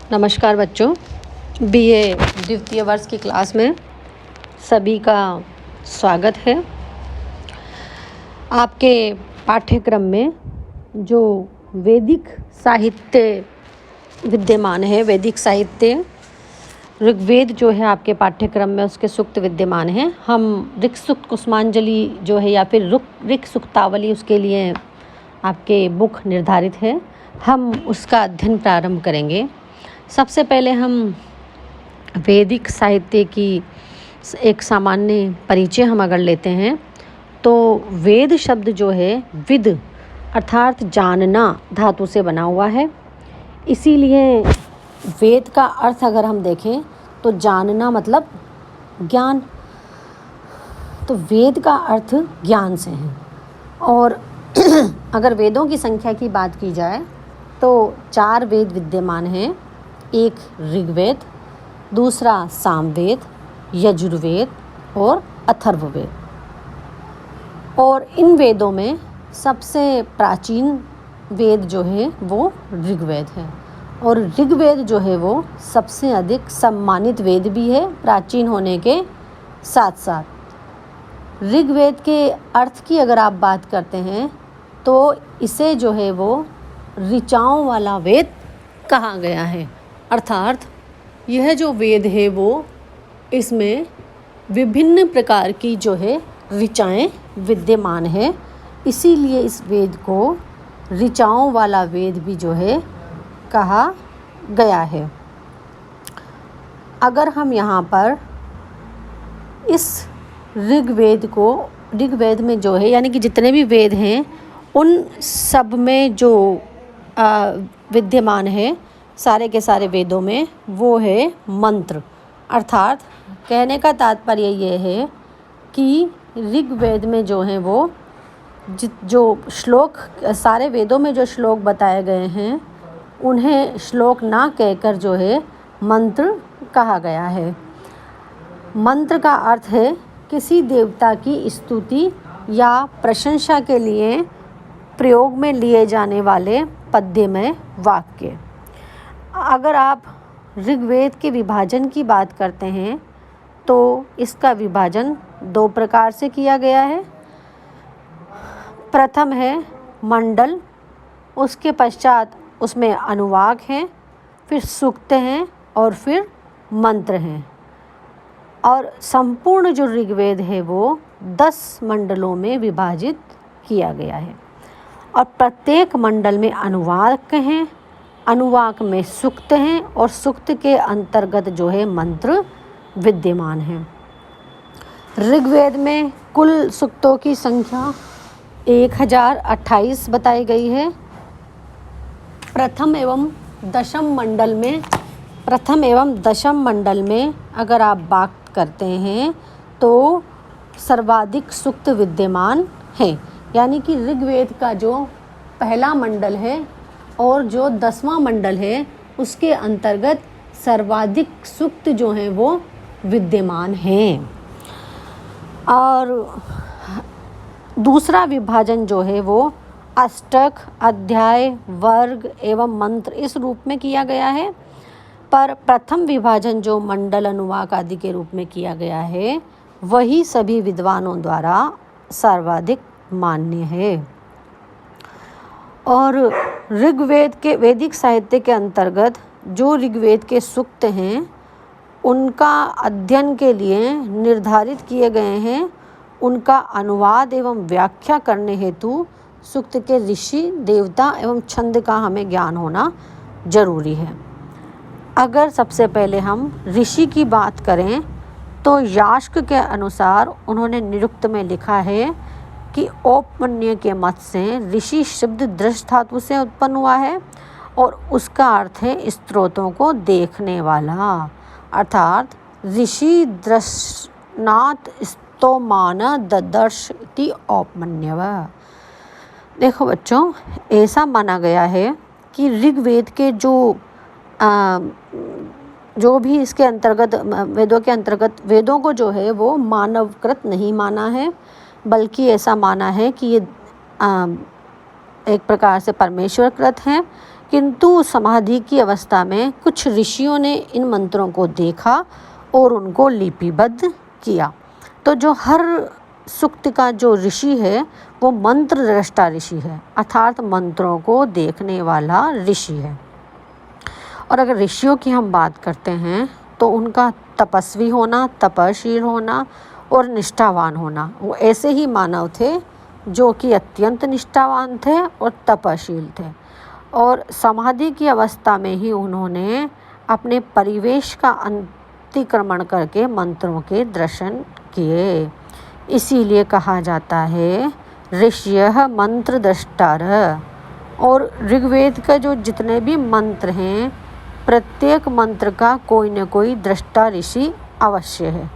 नमस्कार बच्चों, बीए द्वितीय वर्ष की क्लास में सभी का स्वागत है। आपके पाठ्यक्रम में जो वैदिक साहित्य विद्यमान है, वैदिक साहित्य ऋग्वेद जो है आपके पाठ्यक्रम में उसके सूक्त विद्यमान हैं। हम ऋक् सूक्त कुसुमांजलि जो है या फिर ऋक् सूक्तावली उसके लिए आपके बुक निर्धारित है। हम उसका अध्ययन प्रारंभ करेंगे। सबसे पहले हम वैदिक साहित्य की एक सामान्य परिचय हम अगर लेते हैं तो वेद शब्द जो है विद अर्थात जानना धातु से बना हुआ है। इसीलिए वेद का अर्थ अगर हम देखें तो जानना मतलब ज्ञान, तो वेद का अर्थ ज्ञान से है। और अगर वेदों की संख्या की बात की जाए तो 4 वेद विद्यमान हैं। एक ऋग्वेद, दूसरा सामवेद, यजुर्वेद और अथर्ववेद। और इन वेदों में सबसे प्राचीन वेद जो है वो ऋग्वेद है। और ऋग्वेद जो है वो सबसे अधिक सम्मानित वेद भी है प्राचीन होने के साथ साथ। ऋग्वेद के अर्थ की अगर आप बात करते हैं तो इसे जो है वो ऋचाओं वाला वेद कहा गया है। अर्थात यह जो वेद है वो इसमें विभिन्न प्रकार की जो है ऋचाएँ विद्यमान है। इसीलिए इस वेद को ऋचाओं वाला वेद भी जो है कहा गया है। अगर हम यहाँ पर इस ऋग्वेद में जो है यानी कि जितने भी वेद हैं उन सब में जो विद्यमान है सारे के सारे वेदों में वो है मंत्र। अर्थात कहने का तात्पर्य ये है कि ऋग्वेद में जो है वो जो श्लोक सारे वेदों में जो श्लोक बताए गए हैं उन्हें श्लोक ना कहकर जो है मंत्र कहा गया है। मंत्र का अर्थ है किसी देवता की स्तुति या प्रशंसा के लिए प्रयोग में लिए जाने वाले पद्यमय वाक्य। अगर आप ऋग्वेद के विभाजन की बात करते हैं तो इसका विभाजन 2 प्रकार से किया गया है। प्रथम है मंडल, उसके पश्चात उसमें अनुवाक हैं, फिर सूक्त हैं और फिर मंत्र हैं। और संपूर्ण जो ऋग्वेद है वो 10 मंडलों में विभाजित किया गया है। और प्रत्येक मंडल में अनुवाक हैं, अनुवाक में सूक्त हैं और सूक्त के अंतर्गत जो है मंत्र विद्यमान हैं। ऋग्वेद में कुल सूक्तों की संख्या 1028 बताई गई है। प्रथम एवं दशम मंडल में अगर आप बात करते हैं तो सर्वाधिक सूक्त विद्यमान हैं। यानी कि ऋग्वेद का जो पहला मंडल है और जो 10वां मंडल है उसके अंतर्गत सर्वाधिक सूक्त जो हैं वो विद्यमान हैं। और दूसरा विभाजन जो है वो अष्टक, अध्याय, वर्ग एवं मंत्र इस रूप में किया गया है। पर प्रथम विभाजन जो मंडल, अनुवाक आदि के रूप में किया गया है वही सभी विद्वानों द्वारा सर्वाधिक मान्य है। और ऋग्वेद के वैदिक साहित्य के अंतर्गत जो ऋग्वेद के सूक्त हैं उनका अध्ययन के लिए निर्धारित किए गए हैं। उनका अनुवाद एवं व्याख्या करने हेतु सूक्त के ऋषि, देवता एवं छंद का हमें ज्ञान होना जरूरी है। अगर सबसे पहले हम ऋषि की बात करें तो यास्क के अनुसार उन्होंने निरुक्त में लिखा है कि औपमन्य के मत से ऋषि शब्द दृष्ट धातु से उत्पन्न हुआ है और उसका अर्थ है स्त्रोतों को देखने वाला। अर्थात ऋषि दृष्णात स्तोमान ददर्श इति औपमन्यव। देखो बच्चों, ऐसा माना गया है कि ऋग्वेद के जो भी इसके अंतर्गत वेदों के अंतर्गत वेदों को जो है वो मानवकृत नहीं माना है, बल्कि ऐसा माना है कि ये एक प्रकार से परमेश्वर कृत हैं। किंतु समाधि की अवस्था में कुछ ऋषियों ने इन मंत्रों को देखा और उनको लिपिबद्ध किया। तो जो हर सूक्त का जो ऋषि है वो मंत्र दृष्टा ऋषि है, अर्थात मंत्रों को देखने वाला ऋषि है। और अगर ऋषियों की हम बात करते हैं तो उनका तपस्वी होना, तपशील होना और निष्ठावान होना, वो ऐसे ही मानव थे जो कि अत्यंत निष्ठावान थे और तपशील थे। और समाधि की अवस्था में ही उन्होंने अपने परिवेश का अतिक्रमण करके मंत्रों के दर्शन किए। इसीलिए कहा जाता है ऋषयः मंत्र दृष्टार। और ऋग्वेद का जो जितने भी मंत्र हैं, प्रत्येक मंत्र का कोई न कोई दृष्टा ऋषि अवश्य है।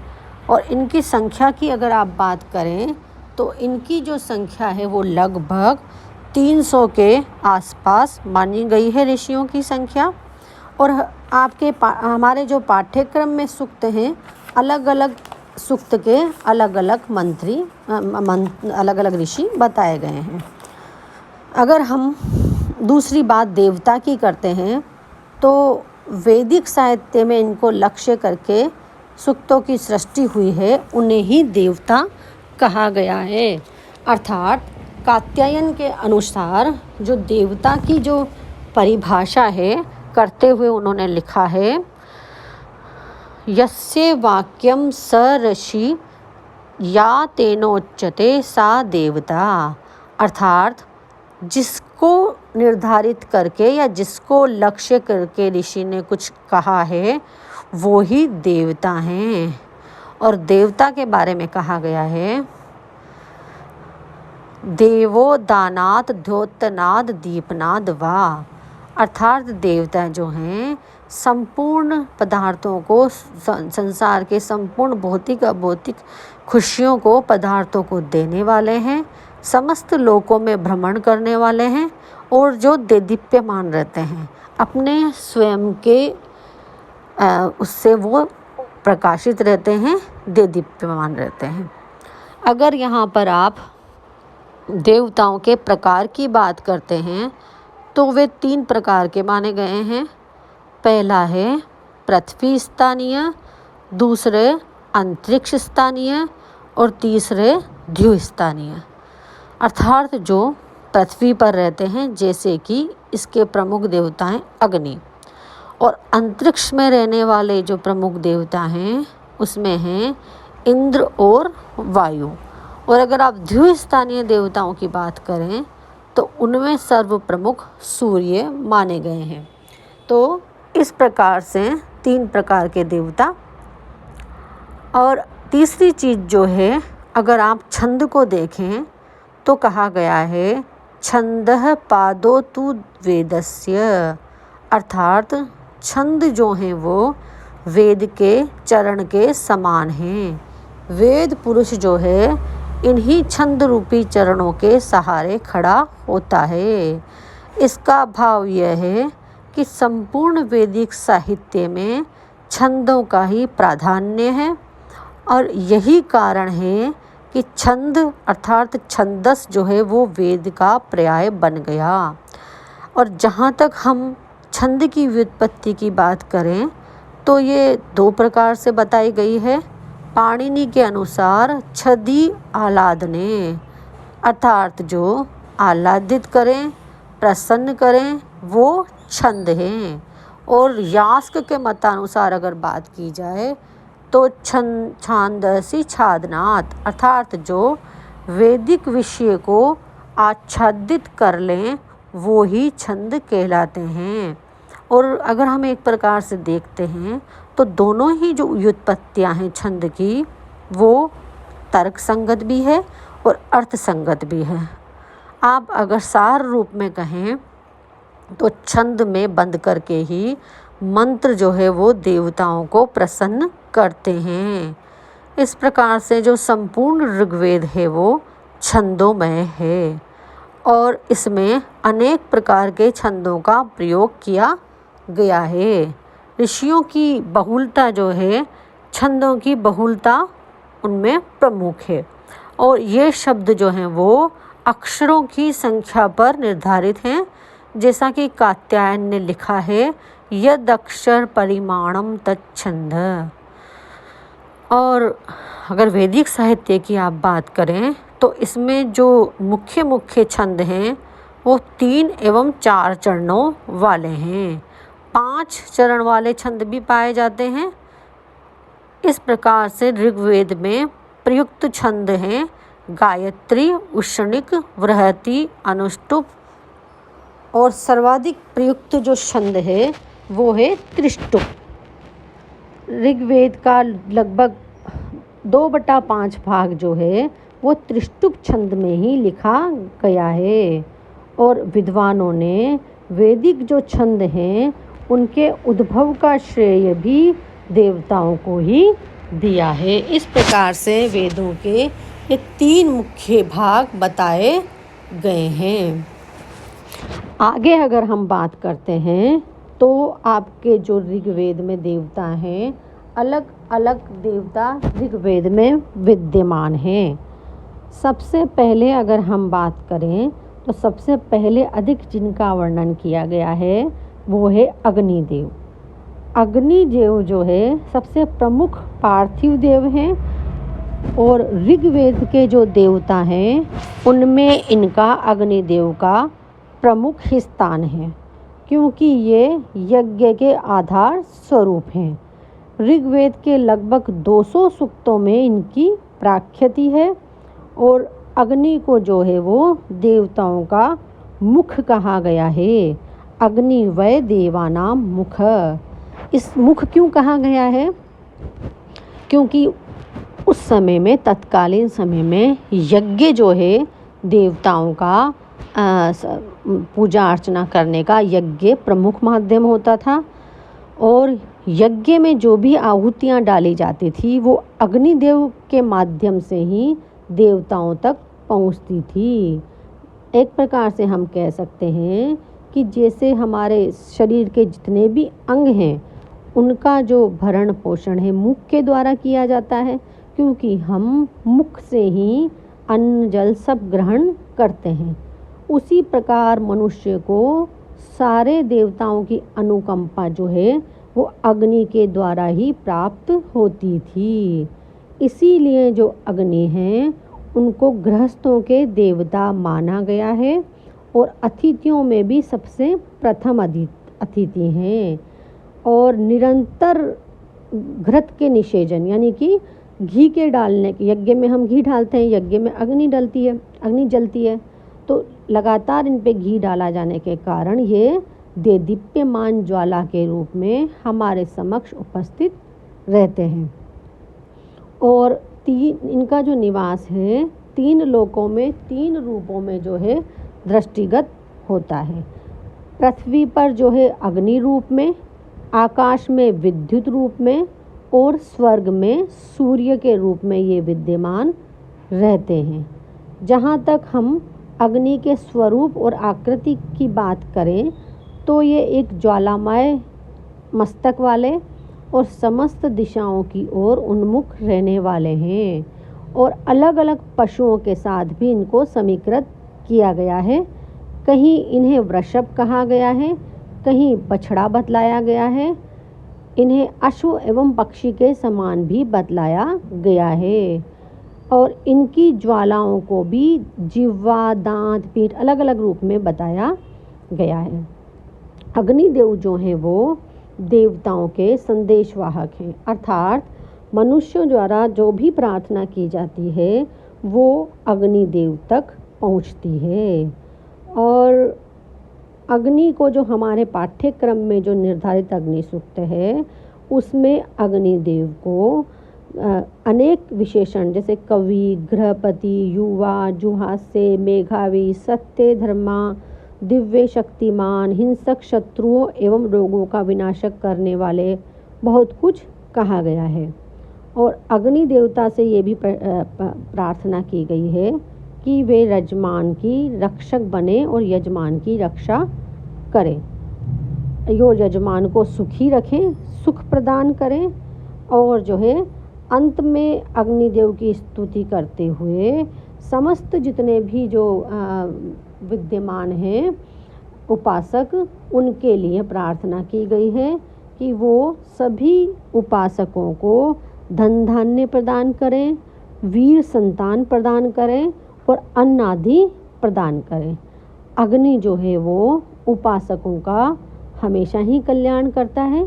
और इनकी संख्या की अगर आप बात करें तो इनकी जो संख्या है वो लगभग 300 के आसपास मानी गई है ऋषियों की संख्या। और हमारे जो पाठ्यक्रम में सूक्त हैं, अलग अलग सूक्त के अलग अलग अलग अलग ऋषि बताए गए हैं। अगर हम दूसरी बात देवता की करते हैं तो वैदिक साहित्य में इनको लक्ष्य करके सूक्तों की सृष्टि हुई है, उन्हें ही देवता कहा गया है। अर्थात कात्यायन के अनुसार जो देवता की जो परिभाषा है करते हुए उन्होंने लिखा है, यस्य वाक्यम स ऋषि या तेनोच्यते सा देवता। अर्थात जिसको निर्धारित करके या जिसको लक्ष्य करके ऋषि ने कुछ कहा है वो ही देवता हैं। और देवता के बारे में कहा गया है, देवो दानात द्योतनाद दीपनाद वा। अर्थात देवता जो हैं संपूर्ण पदार्थों को, संसार के संपूर्ण भौतिक अभौतिक खुशियों को, पदार्थों को देने वाले हैं, समस्त लोकों में भ्रमण करने वाले हैं और जो देदीप्यमान रहते हैं, अपने स्वयं के उससे वो प्रकाशित रहते हैं, देदीप्यमान रहते हैं। अगर यहाँ पर आप देवताओं के प्रकार की बात करते हैं तो वे 3 प्रकार के माने गए हैं। पहला है पृथ्वी स्थानीय, दूसरे अंतरिक्ष स्थानीय और तीसरे द्यु स्थानीय। अर्थात जो पृथ्वी पर रहते हैं, जैसे कि इसके प्रमुख देवता हैं अग्नि। और अंतरिक्ष में रहने वाले जो प्रमुख देवता हैं उसमें हैं इंद्र और वायु। और अगर आप द्यु स्थानीय देवताओं की बात करें तो उनमें सर्व प्रमुख सूर्य माने गए हैं। तो इस प्रकार से 3 प्रकार के देवता। और तीसरी चीज़ जो है, अगर आप छंद को देखें तो कहा गया है छंदः पादो तु वेदस्य। अर्थात छंद जो हैं वो वेद के चरण के समान हैं। वेद पुरुष जो है इन्हीं छंद रूपी चरणों के सहारे खड़ा होता है। इसका भाव यह है कि संपूर्ण वैदिक साहित्य में छंदों का ही प्राधान्य है। और यही कारण है कि छंद अर्थात छंदस जो है वो वेद का पर्याय बन गया। और जहाँ तक हम छंद की व्युत्पत्ति की बात करें तो ये 2 प्रकार से बताई गई है। पाणिनि के अनुसार छदी आह्लादने, अर्थात जो आह्लादित करें, प्रसन्न करें, वो छंद हैं। और यास्क के मतानुसार अगर बात की जाए तो छांदसी छादनात्, अर्थात जो वैदिक विषय को आच्छादित कर लें वो ही छंद कहलाते हैं। और अगर हम एक प्रकार से देखते हैं तो दोनों ही जो व्युत्पत्तियाँ हैं छंद की वो तर्क संगत भी है और अर्थ संगत भी है। आप अगर सार रूप में कहें तो छंद में बंद करके ही मंत्र जो है वो देवताओं को प्रसन्न करते हैं। इस प्रकार से जो संपूर्ण ऋग्वेद है वो छंदोमय है और इसमें अनेक प्रकार के छंदों का प्रयोग किया गया है। ऋषियों की बहुलता जो है, छंदों की बहुलता उनमें प्रमुख है। और ये शब्द जो हैं वो अक्षरों की संख्या पर निर्धारित हैं, जैसा कि कात्यायन ने लिखा है, यद अक्षर परिमाणम तच्छंद। और अगर वैदिक साहित्य की आप बात करें तो इसमें जो मुख्य मुख्य छंद हैं वो 3 एवं 4 चरणों वाले हैं। 5 चरण वाले छंद भी पाए जाते हैं। इस प्रकार से ऋग्वेद में प्रयुक्त छंद हैं गायत्री, उष्णिक, बृहति, अनुष्टुप, और सर्वाधिक प्रयुक्त जो छंद है वो है त्रिष्टुप। ऋग्वेद का लगभग 2/5 भाग जो है वो त्रिष्टुप छंद में ही लिखा गया है। और विद्वानों ने वैदिक जो छंद हैं उनके उद्भव का श्रेय भी देवताओं को ही दिया है। इस प्रकार से वेदों के ये 3 मुख्य भाग बताए गए हैं। आगे अगर हम बात करते हैं तो आपके जो ऋग्वेद में देवता हैं, अलग अलग देवता ऋग्वेद में विद्यमान हैं। सबसे पहले अगर हम बात करें तो सबसे पहले अधिक जिनका वर्णन किया गया है वो है अग्निदेव। अग्निदेव जो है सबसे प्रमुख पार्थिव देव हैं और ऋग्वेद के जो देवता हैं उनमें इनका अग्निदेव का प्रमुख स्थान है, क्योंकि ये यज्ञ के आधार स्वरूप हैं। ऋग्वेद के लगभग 200 सूक्तों में इनकी प्राख्याति है और अग्नि को जो है वो देवताओं का मुख कहा गया है। अग्नि वै देवानाम मुख। इस मुख क्यों कहा गया है? क्योंकि उस समय में, तत्कालीन समय में यज्ञ जो है देवताओं का पूजा अर्चना करने का यज्ञ प्रमुख माध्यम होता था और यज्ञ में जो भी आहुतियाँ डाली जाती थी वो अग्निदेव के माध्यम से ही देवताओं तक पहुँचती थी। एक प्रकार से हम कह सकते हैं कि जैसे हमारे शरीर के जितने भी अंग हैं उनका जो भरण पोषण है मुख के द्वारा किया जाता है, क्योंकि हम मुख से ही अन्न जल सब ग्रहण करते हैं। उसी प्रकार मनुष्य को सारे देवताओं की अनुकंपा जो है वो अग्नि के द्वारा ही प्राप्त होती थी। इसीलिए जो अग्नि हैं उनको गृहस्थों के देवता माना गया है और अतिथियों में भी सबसे प्रथम अतिथि हैं। और निरंतर घृत के निषेचन यानी कि घी के डालने, यज्ञ में हम घी डालते हैं, यज्ञ में अग्नि जलती है, तो लगातार इन पे घी डाला जाने के कारण ये देदीप्यमान ज्वाला के रूप में हमारे समक्ष उपस्थित रहते हैं। और इनका जो निवास है 3 लोकों में 3 रूपों में जो है दृष्टिगत होता है। पृथ्वी पर जो है अग्नि रूप में, आकाश में विद्युत रूप में और स्वर्ग में सूर्य के रूप में ये विद्यमान रहते हैं। जहाँ तक हम अग्नि के स्वरूप और आकृति की बात करें तो ये एक ज्वालामय मस्तक वाले और समस्त दिशाओं की ओर उन्मुख रहने वाले हैं और अलग अलग पशुओं के साथ भी इनको समीकृत किया गया है। कहीं इन्हें वृषभ कहा गया है, कहीं बछड़ा बतलाया गया है, इन्हें अश्व एवं पक्षी के समान भी बतलाया गया है। और इनकी ज्वालाओं को भी जिह्वा, दांत, पीठ अलग अलग रूप में बताया गया है। अग्निदेव जो हैं वो देवताओं के संदेशवाहक हैं, अर्थात मनुष्यों द्वारा जो भी प्रार्थना की जाती है वो अग्निदेव तक पहुंचती है। और अग्नि को जो हमारे पाठ्यक्रम में जो निर्धारित अग्नि सूक्त है उसमें अग्निदेव को अनेक विशेषण जैसे कवि, गृहपति, युवा, जुहास्य, मेघावी, सत्य, धर्मा, दिव्य, शक्तिमान, हिंसक, शत्रुओं एवं रोगों का विनाशक करने वाले बहुत कुछ कहा गया है। और अग्नि देवता से ये भी प्रार्थना की गई है कि वे यजमान की रक्षक बने और यजमान की रक्षा करें, यो यजमान को सुखी रखें, सुख प्रदान करें। और जो है अंत में अग्निदेव की स्तुति करते हुए समस्त जितने भी जो विद्यमान हैं उपासक उनके लिए प्रार्थना की गई है कि वो सभी उपासकों को धन धान्य प्रदान करें, वीर संतान प्रदान करें और अन्न आदि प्रदान करें। अग्नि जो है वो उपासकों का हमेशा ही कल्याण करता है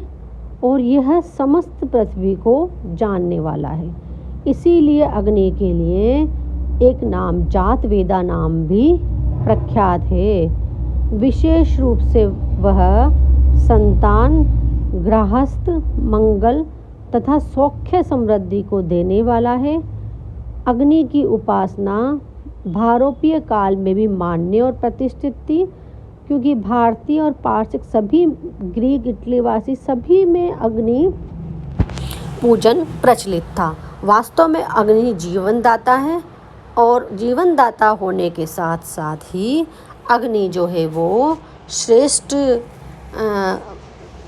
और यह समस्त पृथ्वी को जानने वाला है। इसीलिए अग्नि के लिए एक नाम जात वेदा नाम भी प्रख्यात है। विशेष रूप से वह संतान, गृहस्थ, मंगल तथा सौख्य समृद्धि को देने वाला है। अग्नि की उपासना भारोपीय काल में भी मान्य और प्रतिष्ठित थी, क्योंकि भारतीय और पारसिक सभी ग्रीक इटलीवासी सभी में अग्नि पूजन प्रचलित था। वास्तव में अग्नि जीवन दाता है और जीवन दाता होने के साथ साथ ही अग्नि जो है वो श्रेष्ठ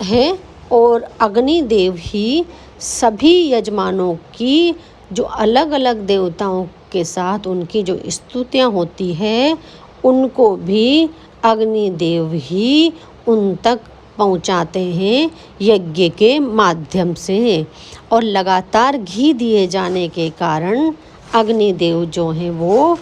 है और अग्नि देव ही सभी यजमानों की जो अलग अलग देवताओं के साथ उनकी जो स्तुतियाँ होती है उनको भी अग्निदेव ही उन तक पहुंचाते हैं यज्ञ के माध्यम से। और लगातार घी दिए जाने के कारण अग्निदेव जो हैं वो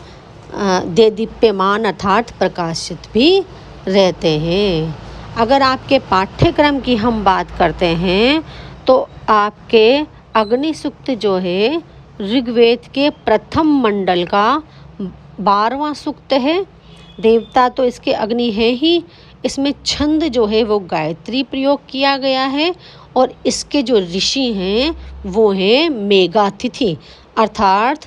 देदीप्यमान अर्थात प्रकाशित भी रहते हैं। अगर आपके पाठ्यक्रम की हम बात करते हैं तो आपके अग्नि सूक्त जो है ऋग्वेद के प्रथम मंडल का 12वां सूक्त है। देवता तो इसके अग्नि है ही, इसमें छंद जो है वो गायत्री प्रयोग किया गया है और इसके जो ऋषि हैं वो हैं मेघातिथि, अर्थात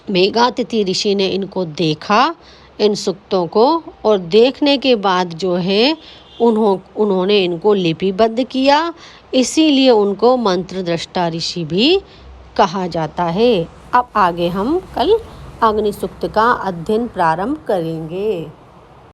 मेघातिथि ऋषि ने इनको देखा इन सूक्तों को और देखने के बाद जो है उन्होंने इनको लिपिबद्ध किया, इसीलिए उनको मंत्र दृष्टा ऋषि भी कहा जाता है। अब आगे हम कल अग्नि सूक्त का अध्ययन प्रारंभ करेंगे।